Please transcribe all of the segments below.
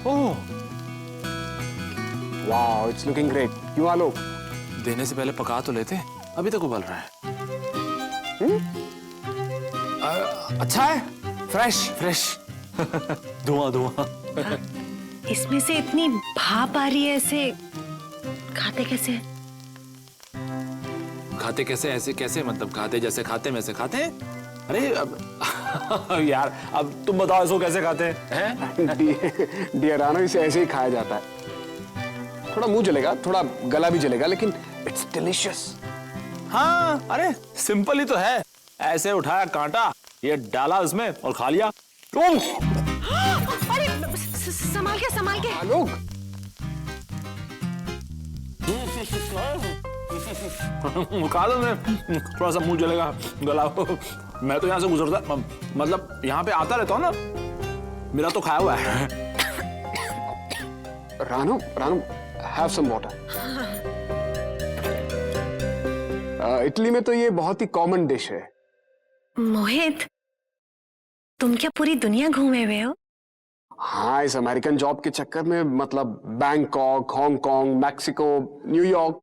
Oh, wow, it's looking great. क्यों आलोक? देने से पहले पका तो लेते, अभी तक उबल रहा है। अच्छा है, फ्रेश फ्रेश। धुआं धुआं। इसमें से इतनी भाप आ रही है, ऐसे खाते कैसे? खाते कैसे? ऐसे कैसे? मतलब खाते जैसे खाते में से खाते हैं? अरे अब यार, अब तुम बताओ इसको कैसे खाते हैं? डियर रानो, इसे ऐसे ही खाया जाता है। थोड़ा मुंह जलेगा, थोड़ा गला भी जलेगा, लेकिन इट्स डिलीशियस। हाँ, अरे सिंपल ही तो है। ऐसे उठाया कांटा, ये डाला उसमें और खा लिया। अरे संभाल के, संभाल के। आलोक, खा दो, थोड़ा सा मुंह जलेगा, गला। मैं तो यहाँ से गुजरता, मतलब यहाँ पे आता रहता हूँ ना, मेरा तो खाया हुआ है। रानो, रानो, हैव सम वाटर। इटली में तो ये बहुत ही कॉमन डिश है। मोहित, तुम क्या पूरी दुनिया घूमे हुए हो? हाँ, इस अमेरिकन जॉब के चक्कर में, मतलब बैंकॉक, हांगकांग, मैक्सिको, न्यूयॉर्क,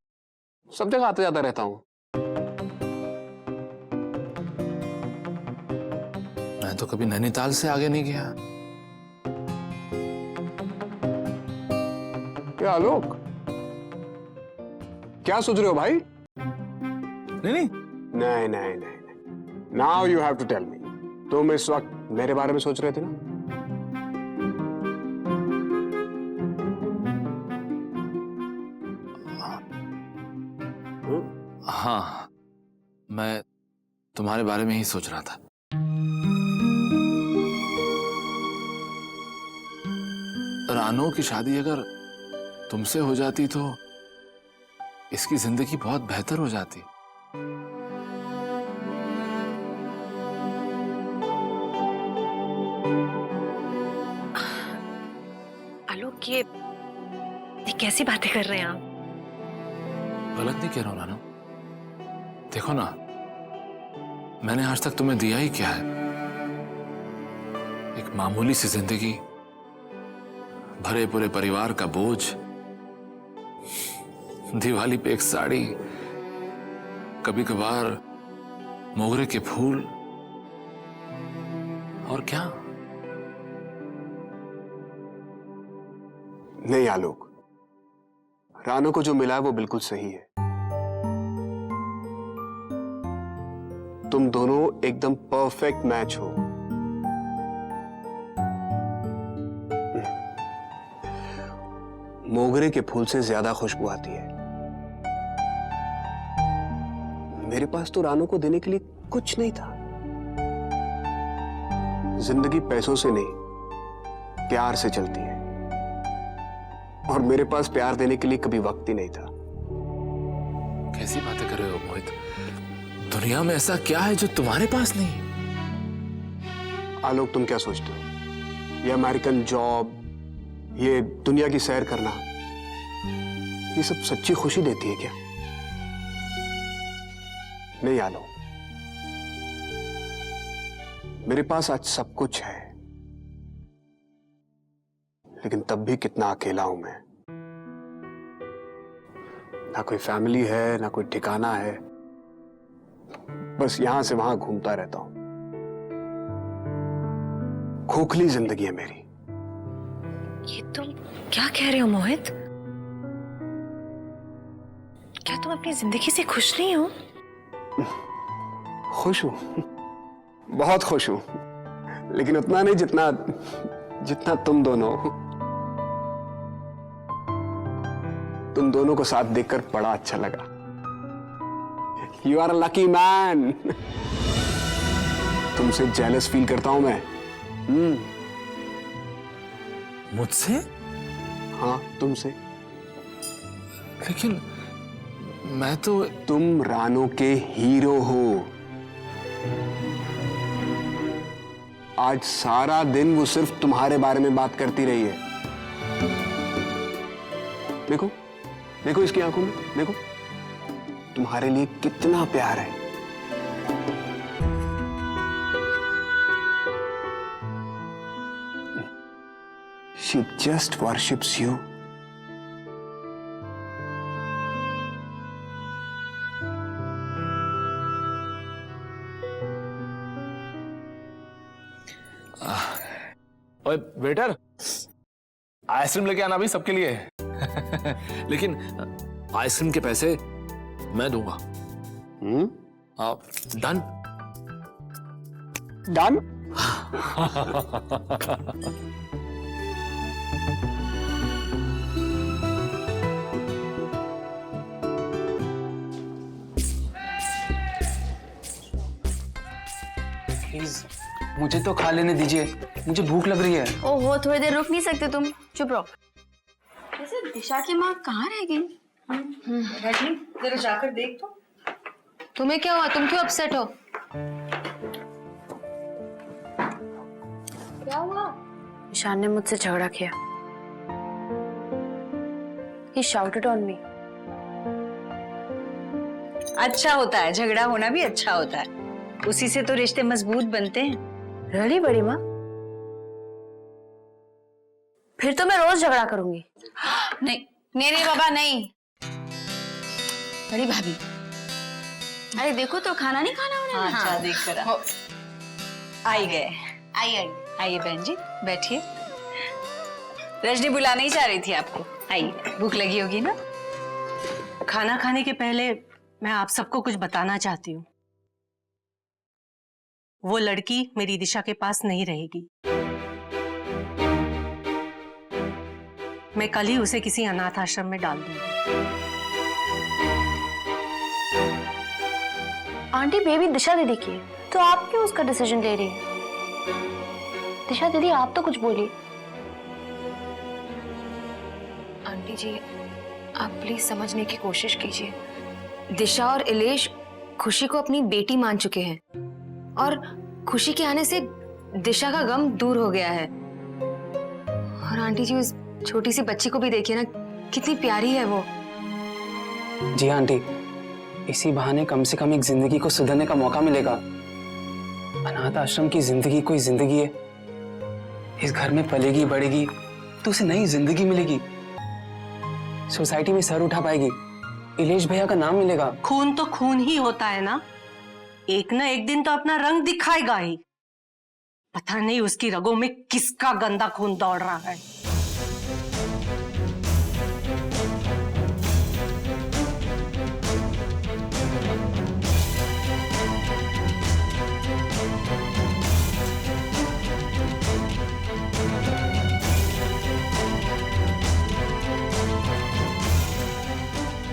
सब जगह आते जाता रहता हूँ। मैं तो कभी नैनीताल से आगे नहीं गया। क्या आलोक, क्या सोच रहे हो भाई? नहीं नहीं, नहीं नहीं नहीं, now you have to tell me. तुम इस वक्त मेरे बारे में सोच रहे थे ना? हाँ, मैं तुम्हारे बारे में ही सोच रहा था। रानो की शादी अगर तुमसे हो जाती तो इसकी जिंदगी बहुत बेहतर हो जाती। आलोक, ये कैसी बातें कर रहे हैं आप? गलत नहीं कह रहा हूं रानो। देखो ना, मैंने आज तक तुम्हें दिया ही क्या है? एक मामूली सी जिंदगी, भरे पूरे परिवार का बोझ, दिवाली पे एक साड़ी, कभी कभार मोगरे के फूल, और क्या? नहीं आलोक, रानो को जो मिला है वो बिल्कुल सही है। तुम दोनों एकदम परफेक्ट मैच हो। मोगरे के फूल से ज्यादा खुशबू आती है। मेरे पास तो रानो को देने के लिए कुछ नहीं था। जिंदगी पैसों से नहीं, प्यार से चलती है, और मेरे पास प्यार देने के लिए कभी वक्त ही नहीं था। कैसी बातें कर रहे हो मोहित? दुनिया में ऐसा क्या है जो तुम्हारे पास नहीं? आलोक, तुम क्या सोचते हो? ये अमेरिकन जॉब, ये दुनिया की सैर करना, ये सब सच्ची खुशी देती है क्या? नहीं आलोक, मेरे पास आज सब कुछ है, लेकिन तब भी कितना अकेला हूं मैं। ना कोई फैमिली है, ना कोई ठिकाना है, बस यहां से वहां घूमता रहता हूं। खोखली जिंदगी है मेरी। ये तुम क्या कह रहे हो मोहित? क्या तुम अपनी जिंदगी से खुश नहीं हो? खुश हूं, बहुत खुश हूं, लेकिन उतना नहीं जितना जितना तुम दोनों। तुम दोनों को साथ देखकर बड़ा अच्छा लगा। You are a lucky man. तुमसे जेलस फील करता हूं मैं। मुझसे? हाँ, तुमसे। लेकिन मैं तो... तुम रानो के हीरो हो। आज सारा दिन वो सिर्फ तुम्हारे बारे में बात करती रही है। देखो, देखो इसकी आंखों में, देखो तुम्हारे लिए कितना प्यार है। She just worships you. ओए वेटर, आइसक्रीम लेके आना भी सबके लिए। लेकिन आइसक्रीम के पैसे मैं दूंगा। डन? डन? प्लीज मुझे तो खा लेने दीजिए, मुझे भूख लग रही है। ओहो, थोड़ी देर रुक नहीं सकते तुम? चुप रहो। वैसे दिशा की माँ कहाँ रह गई? रजनी जरा जाकर देख तो। तुम्हें क्या हुआ? तुम क्यों अपसेट हो? क्या हुआ? ईशान ने मुझसे झगड़ा किया। He shouted on me. अच्छा होता है, झगड़ा होना भी अच्छा होता है, उसी से तो रिश्ते मजबूत बनते हैं। Really, बड़ी माँ? फिर तो मैं रोज झगड़ा करूंगी। नहीं नहीं नहीं बाबा नहीं। बड़ी भाभी, अरे देखो तो खाना नहीं खाना उन्हें। अच्छा देख कर आई गए। आइए आइए बहन जी, बैठिए। रजनी बुलाना ही चाह रही थी आपको। आइए, भूख लगी होगी ना? खाना खाने के पहले मैं आप सबको कुछ बताना चाहती हूँ। वो लड़की मेरी दिशा के पास नहीं रहेगी। मैं कल ही उसे किसी अनाथ आश्रम में डाल दूंगी। आंटी, बेबी दिशा दीदी की है, तो आप क्यों उसका डिसीजन ले रही है? दिशा दीदी आप तो कुछ बोलिए। आंटी जी, आप प्लीज समझने की कोशिश कीजिए। दिशा और इलेश खुशी को अपनी बेटी मान चुके हैं और खुशी के आने से दिशा का गम दूर हो गया है। और आंटी जी, उस छोटी सी बच्ची को भी देखिए ना, कितनी प्यारी है वो। जी आंटी, इसी बहाने कम से कम एक जिंदगी को सुधरने का मौका मिलेगा। अनाथ आश्रम की जिंदगी कोई जिंदगी है। इस घर में पलेगी बढ़ेगी तो उसे नई जिंदगी मिलेगी, सोसाइटी में सर उठा पाएगी, इलेश भैया का नाम मिलेगा। खून तो खून ही होता है ना, एक ना एक दिन तो अपना रंग दिखाएगा ही। पता नहीं उसकी रगों में किसका गंदा खून दौड़ रहा है।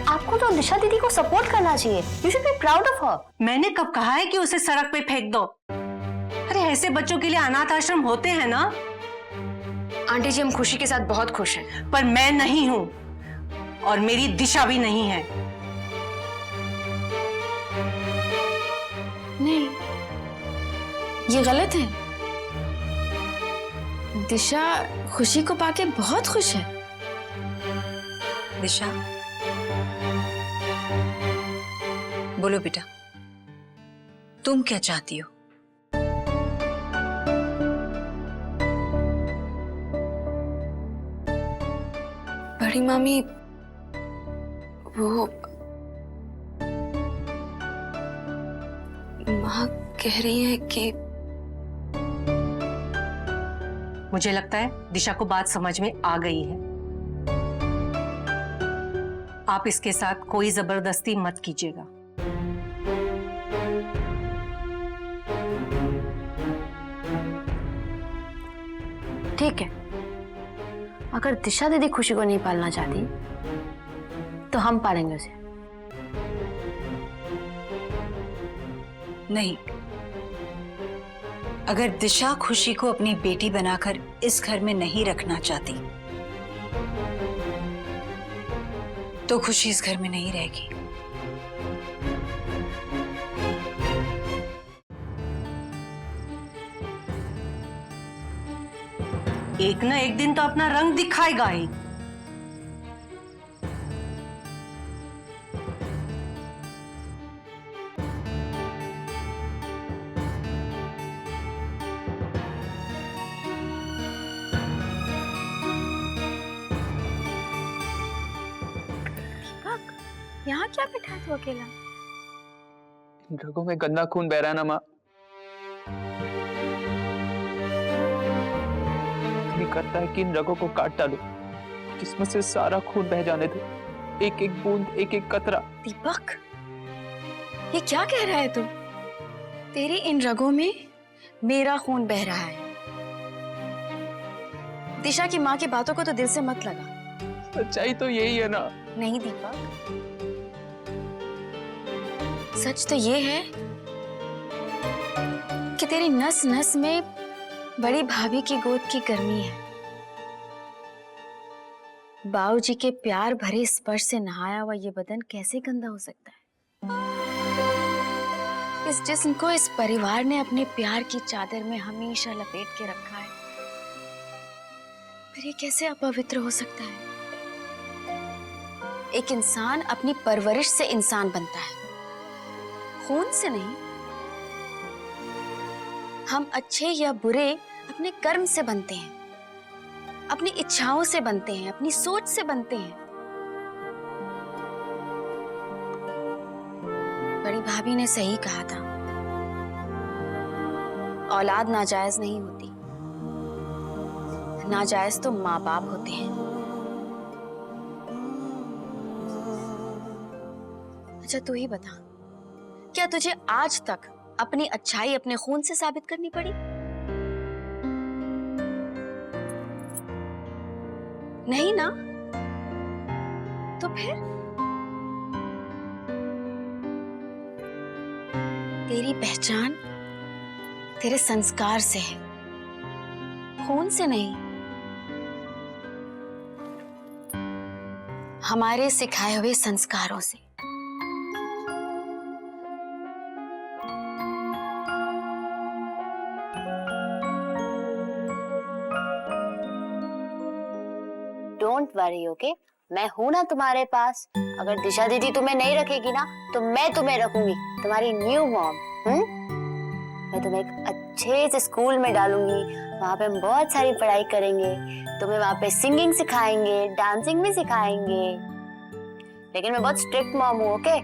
आपको तो दिशा दीदी को सपोर्ट करना चाहिए। You should be proud of her. मैंने कब कहा है कि उसे सड़क पे फेंक दो? अरे ऐसे बच्चों के लिए अनाथ आश्रम होते हैं ना। आंटी जी, हम खुशी के साथ बहुत खुश हैं। पर मैं नहीं हूं और मेरी दिशा भी नहीं है। नहीं, ये गलत है। दिशा खुशी को पाके बहुत खुश है। दिशा, बोलो बेटा, तुम क्या चाहती हो? बड़ी मामी, वो माँ कह रही है कि मुझे लगता है दिशा को बात समझ में आ गई है। आप इसके साथ कोई जबरदस्ती मत कीजिएगा। ठीक है, अगर दिशा दीदी खुशी को नहीं पालना चाहती तो हम पालेंगे उसे। नहीं, अगर दिशा खुशी को अपनी बेटी बनाकर इस घर में नहीं रखना चाहती तो खुशी इस घर में नहीं रहेगी। एक ना एक दिन तो अपना रंग दिखाएगा ही। यहाँ क्या बैठा है तू अकेला? इन रगों में गंदा खून बह रहा है ना माँ। दिल करता है कि इन रगों को काट डालूं, जिसमें से सारा खून बह जाने दो, एक एक बूंद, एक एक कतरा। दीपक, ये क्या कह रहा है तू? तेरी इन रगों में मेरा खून बह रहा है। दिशा की माँ की बातों को तो दिल से मत लगा। सच्चाई तो यही है ना। नहीं दीपक, सच तो ये है कि तेरी नस नस में बड़ी भाभी की गोद की गर्मी है। बाबूजी के प्यार भरे स्पर्श से नहाया हुआ ये बदन कैसे गंदा हो सकता है? इस जिस्म को इस परिवार ने अपने प्यार की चादर में हमेशा लपेट के रखा है, फिर ये कैसे अपवित्र हो सकता है? एक इंसान अपनी परवरिश से इंसान बनता है, खून से नहीं। हम अच्छे या बुरे अपने कर्म से बनते हैं, अपनी इच्छाओं से बनते हैं, अपनी सोच से बनते हैं। बड़ी भाभी ने सही कहा था, औलाद नाजायज नहीं होती, नाजायज तो माँ बाप होते हैं। अच्छा तू ही बता, क्या तुझे आज तक अपनी अच्छाई अपने खून से साबित करनी पड़ी? नहीं ना? तो फिर तेरी पहचान तेरे संस्कार से है, खून से नहीं। हमारे सिखाए हुए संस्कारों से। Don't worry, okay? मैं हूं ना तुम्हारे पास। अगर दिशा दीदी तुम्हें नहीं रखेगी ना तो मैं तुम्हें रखूंगी, तुम्हारी न्यू मॉम। मैं तुम्हें एक अच्छे से स्कूल में डालूंगी, वहां पे हम बहुत सारी पढ़ाई करेंगे, तुम्हें वहां पे सिंगिंग सिखाएंगे, डांसिंग भी सिखाएंगे। लेकिन मैं बहुत स्ट्रिक्ट मॉम हूँ, ओके?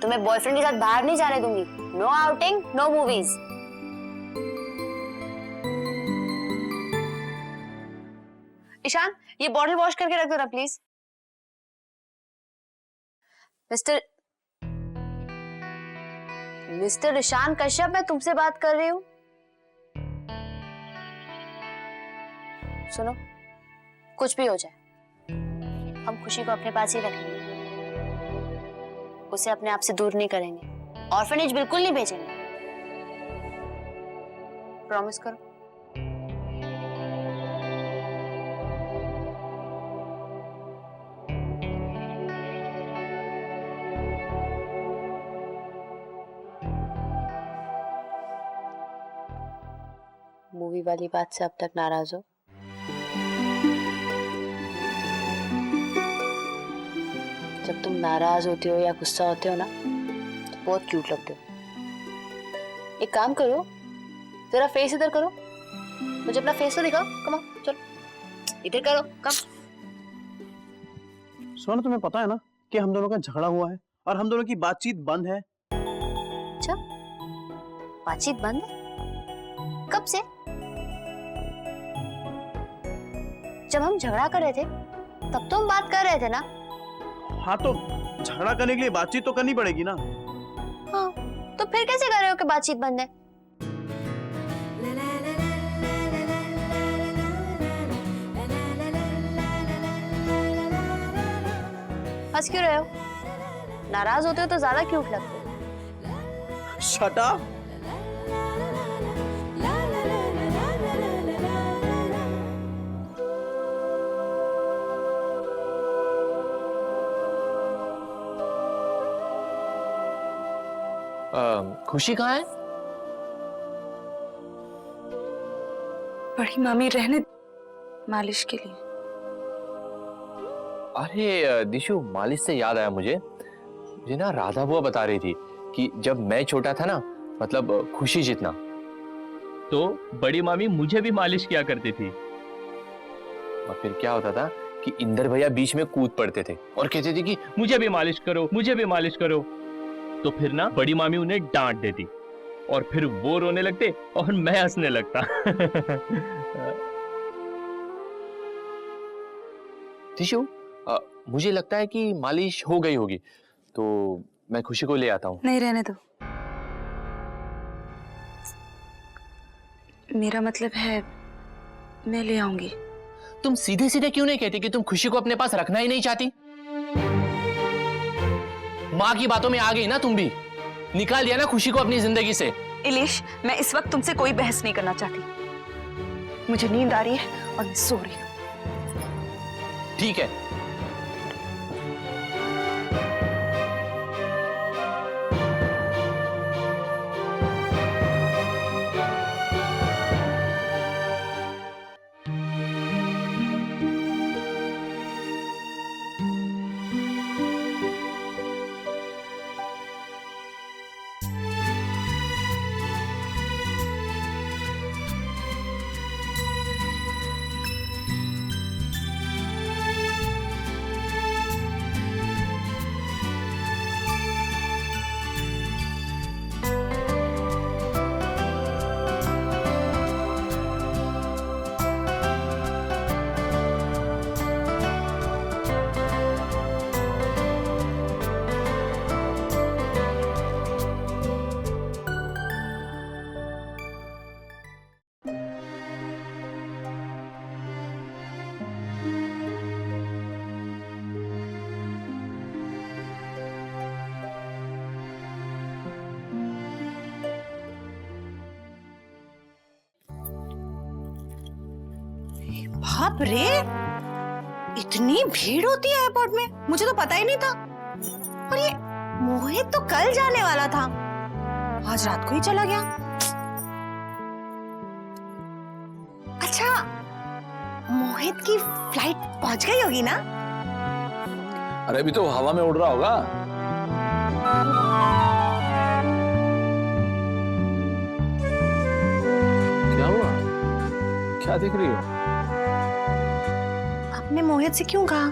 तुम्हें बॉयफ्रेंड के साथ बाहर नहीं जाने दूंगी। No outing, no movies. Ishaan, ये बॉटल वॉश करके रख दो ना प्लीज। मिस्टर ईशान कश्यप, मैं तुमसे बात कर रही हूँ। सुनो, कुछ भी हो जाए हम खुशी को अपने पास ही रखेंगे, उसे अपने आप से दूर नहीं करेंगे, ऑर्फनेज बिल्कुल नहीं भेजेंगे। प्रॉमिस करो। मूवी वाली बात से अब तक नाराज हो? जब तुम नाराज होते हो या गुस्सा होते हो ना तो बहुत क्यूट लगते हो। एक काम करो, जरा फेस इधर करो, मुझे अपना फेस तो दिखाओ। कम ऑन, चलो इधर करो, कम। सोना, तुम्हें पता है ना कि हम दोनों का झगड़ा हुआ है और हम दोनों की बातचीत बंद है। अच्छा, बातचीत बंद है? कब से? जब हम झगड़ा कर रहे थे तब तो हम बात कर रहे थे ना। हाँ, तो झगड़ा करने के लिए बातचीत तो करनी पड़ेगी ना। हाँ, तो फिर कैसे कर रहे हो कि बातचीत बंद है? हंस क्यों रहे हो? नाराज होते हो तो ज्यादा क्यूट लगते हो। Shut up. खुशी कहाँ है? बड़ी मामी रहने मालिश के लिए। अरे दिशु, मालिश से याद आया मुझे ना राधा बुआ बता रही थी कि जब मैं छोटा था ना, मतलब खुशी जितना, तो बड़ी मामी मुझे भी मालिश किया करती थी। और फिर क्या होता था कि इंदर भैया बीच में कूद पड़ते थे और कहते थे कि मुझे भी मालिश करो, मुझे भी मालिश करो। तो फिर ना बड़ी मामी उन्हें डांट देती और फिर वो रोने लगते और मैं हंसने लगता। दिशु, मुझे लगता है कि मालिश हो गई होगी, तो मैं खुशी को ले आता हूँ। नहीं, रहने दो। मेरा मतलब है मैं ले आऊंगी। तुम सीधे सीधे क्यों नहीं कहती कि तुम खुशी को अपने पास रखना ही नहीं चाहती? माँ की बातों में आ गई ना तुम भी, निकाल दिया ना खुशी को अपनी जिंदगी से। इलेश, मैं इस वक्त तुमसे कोई बहस नहीं करना चाहती। मुझे नींद आ रही है और मैं सो रही हूँ। ठीक है। बाप रे, इतनी भीड़ होती है एयरपोर्ट में, मुझे तो पता ही नहीं था। और ये मोहित तो कल जाने वाला था, आज रात को ही चला गया। अच्छा, मोहित की फ्लाइट पहुंच गई होगी ना? अरे अभी तो हवा में उड़ रहा होगा। क्या हुआ? क्या देख रही हो? आपने मोहित से क्यों कहा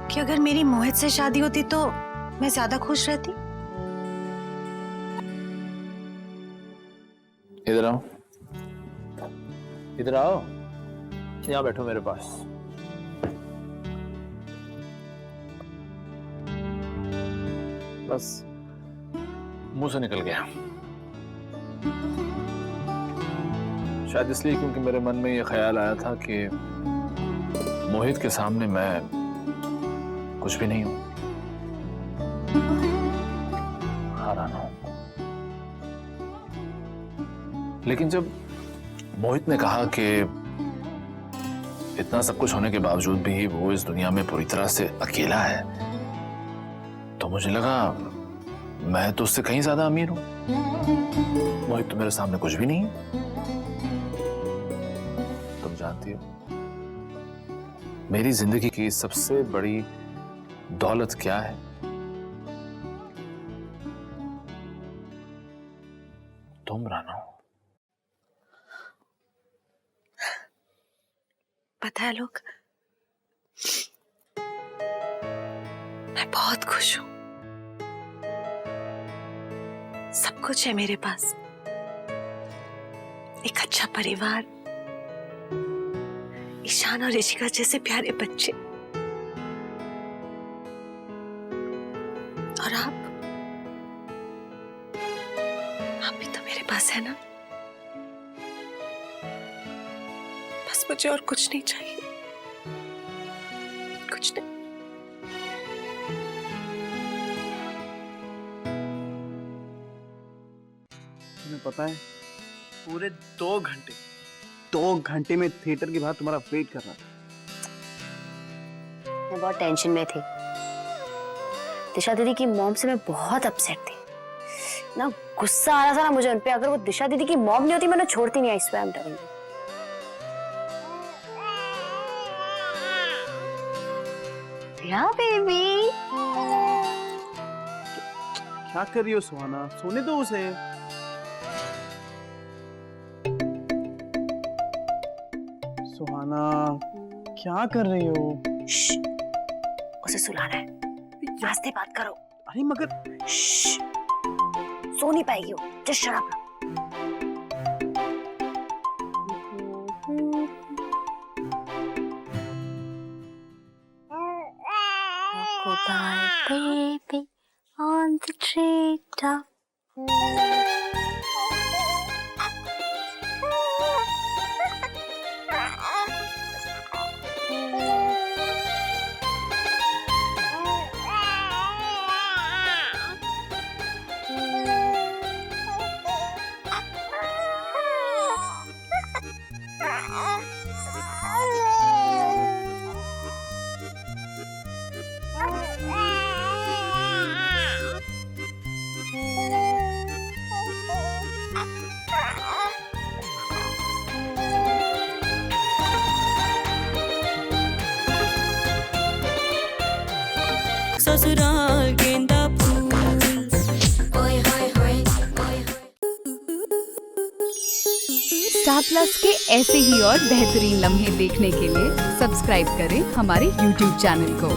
कि अगर मेरी मोहित से शादी होती तो मैं ज्यादा खुश रहती? इधर आओ, इधर आओ, यहाँ बैठो मेरे पास। बस मुंह से निकल गया, शायद इसलिए क्योंकि मेरे मन में यह ख्याल आया था कि मोहित के सामने मैं कुछ भी नहीं हूं, हैरान हूं। लेकिन जब मोहित ने कहा कि इतना सब कुछ होने के बावजूद भी वो इस दुनिया में पूरी तरह से अकेला है, तो मुझे लगा मैं तो उससे कहीं ज्यादा अमीर हूं। मोहित तो मेरे सामने कुछ भी नहीं है। तुम जानती हो मेरी जिंदगी की सबसे बड़ी दौलत क्या है? तुम रानो। पता है लोग, मैं बहुत खुश हूं। सब कुछ है मेरे पास, एक अच्छा परिवार, ईशान और ऋषिका जैसे प्यारे बच्चे, और आप भी तो मेरे पास है ना। बस मुझे और कुछ नहीं चाहिए, कुछ नहीं। तुम्हें पता है, पूरे 2 घंटे में थिएटर के बाहर तुम्हारा वेट कर रहा था। मैं बहुत टेंशन में थी। दिशा दीदी की मॉम से मैं बहुत अपसेट थी ना, गुस्सा आ रहा था ना मुझे उनपे। अगर वो दिशा दीदी की मॉम नहीं होती मैं छोड़ती नहीं। I swear I am telling you. या बेबी, क्या कर रही हो सुहाना? सोने दो उसे। सुहाना, क्या कर रही हो? उसे सुलाना है, रास्ते बात करो। अरे मगर सो नहीं पाएगी वो, just shut up. Goodbye, baby, on the treetop. ससुराल गेंदा फूल। ओए होए होए ओए होए। स्टार प्लस के ऐसे ही और बेहतरीन लम्हे देखने के लिए सब्सक्राइब करें हमारे YouTube चैनल को।